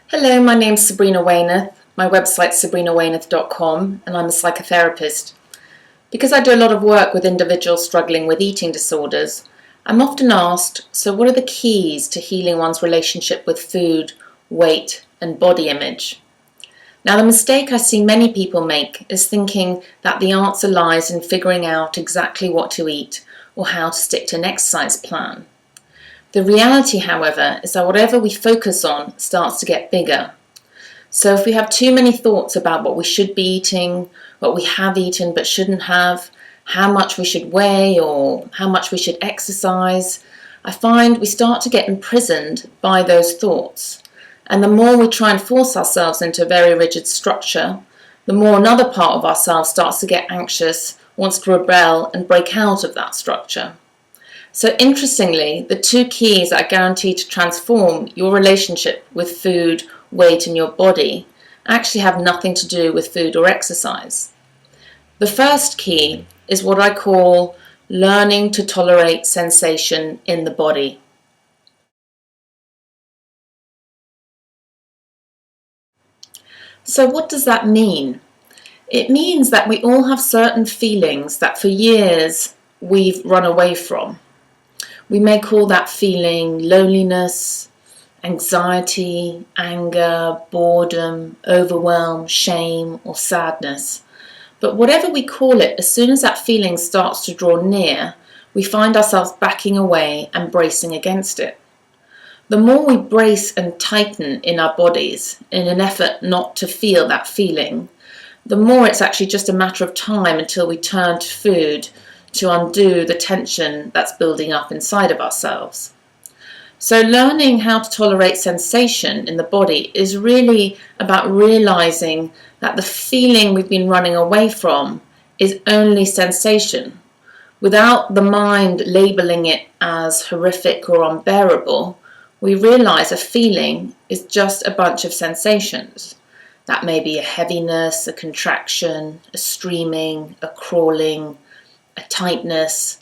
Hello, my name's Sabrina Wayneth. My website's sabrinawayneth.com and I'm a psychotherapist. Because I do a lot of work with individuals struggling with eating disorders, I'm often asked, so what are the keys to healing one's relationship with food, weight and body image? Now, the mistake I see many people make is thinking that the answer lies in figuring out exactly what to eat or how to stick to an exercise plan. The reality, however, is that whatever we focus on starts to get bigger. So if we have too many thoughts about what we should be eating, what we have eaten but shouldn't have, how much we should weigh or how much we should exercise, I find we start to get imprisoned by those thoughts. And the more we try and force ourselves into a very rigid structure, the more another part of ourselves starts to get anxious, wants to rebel and break out of that structure. So interestingly, the two keys that are guaranteed to transform your relationship with food, weight and your body actually have nothing to do with food or exercise. The first key is what I call learning to tolerate sensation in the body. So what does that mean? It means that we all have certain feelings that for years we've run away from. We may call that feeling loneliness, anxiety, anger, boredom, overwhelm, shame, or sadness. But whatever we call it, as soon as that feeling starts to draw near, we find ourselves backing away and bracing against it. The more we brace and tighten in our bodies in an effort not to feel that feeling, the more it's actually just a matter of time until we turn to food to undo the tension that's building up inside of ourselves. So learning how to tolerate sensation in the body is really about realizing that the feeling we've been running away from is only sensation. Without the mind labeling it as horrific or unbearable, we realize a feeling is just a bunch of sensations. That may be a heaviness, a contraction, a streaming, a crawling, a tightness.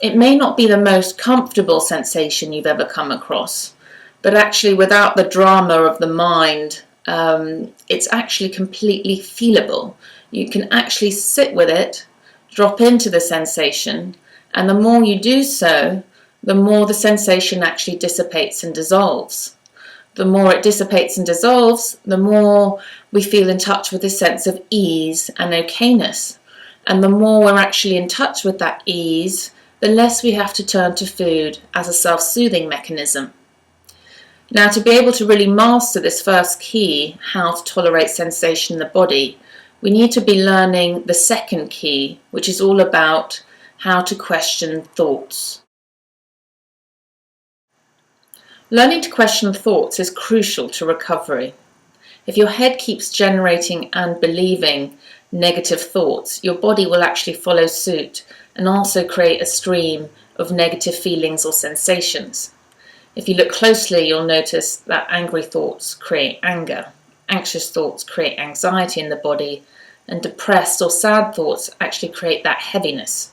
It may not be the most comfortable sensation you've ever come across, but actually without the drama of the mind, it's actually completely feelable. You can actually sit with it, drop into the sensation, and the more you do so, the more the sensation actually dissipates and dissolves. The more it dissipates and dissolves, the more we feel in touch with a sense of ease and okayness. And the more we're actually in touch with that ease, the less we have to turn to food as a self-soothing mechanism. Now, to be able to really master this first key, how to tolerate sensation in the body, we need to be learning the second key, which is all about how to question thoughts. Learning to question thoughts is crucial to recovery. If your head keeps generating and believing negative thoughts, your body will actually follow suit and also create a stream of negative feelings or sensations. If you look closely, you'll notice that angry thoughts create anger, anxious thoughts create anxiety in the body, and depressed or sad thoughts actually create that heaviness.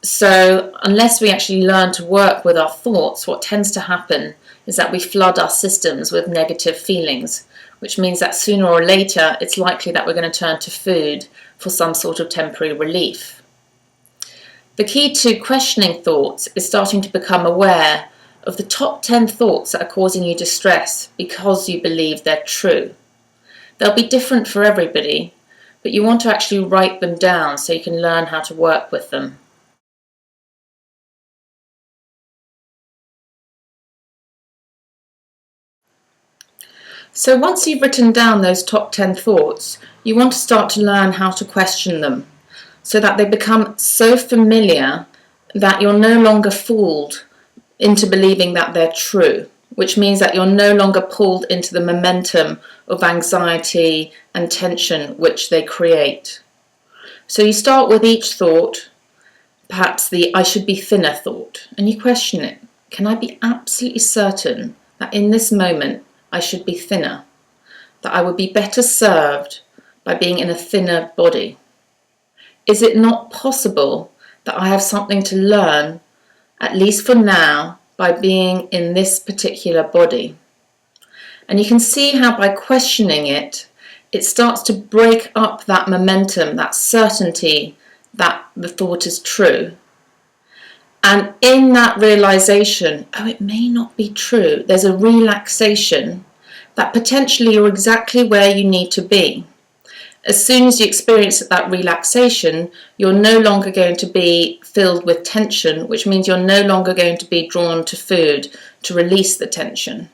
So unless we actually learn to work with our thoughts, what tends to happen is that we flood our systems with negative feelings, which means that sooner or later it's likely that we're going to turn to food for some sort of temporary relief. The key to questioning thoughts is starting to become aware of the top 10 thoughts that are causing you distress because you believe they're true. They'll be different for everybody, but you want to actually write them down so you can learn how to work with them. So once you've written down those top 10 thoughts, you want to start to learn how to question them so that they become so familiar that you're no longer fooled into believing that they're true, which means that you're no longer pulled into the momentum of anxiety and tension which they create. So you start with each thought, perhaps the I should be thinner thought, and you question it. Can I be absolutely certain that in this moment I should be thinner, that I would be better served by being in a thinner body? Is it not possible that I have something to learn, at least for now, by being in this particular body? And you can see how by questioning it, it starts to break up that momentum, that certainty that the thought is true. And in that realization, oh, it may not be true, there's a relaxation that potentially you're exactly where you need to be. As soon as you experience that relaxation, you're no longer going to be filled with tension, which means you're no longer going to be drawn to food to release the tension.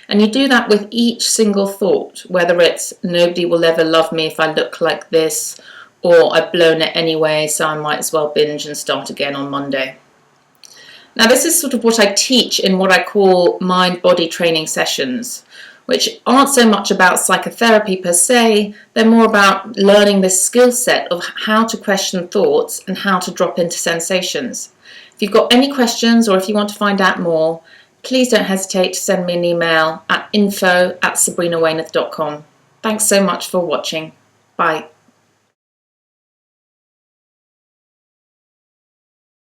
And you do that with each single thought, whether it's nobody will ever love me if I look like this, or I've blown it anyway, so I might as well binge and start again on Monday. Now, this is sort of what I teach in what I call mind-body training sessions, which aren't so much about psychotherapy per se, they're more about learning this skill set of how to question thoughts and how to drop into sensations. If you've got any questions or if you want to find out more, please don't hesitate to send me an email at info@sabrinaweymouth.com. Thanks so much for watching. Bye.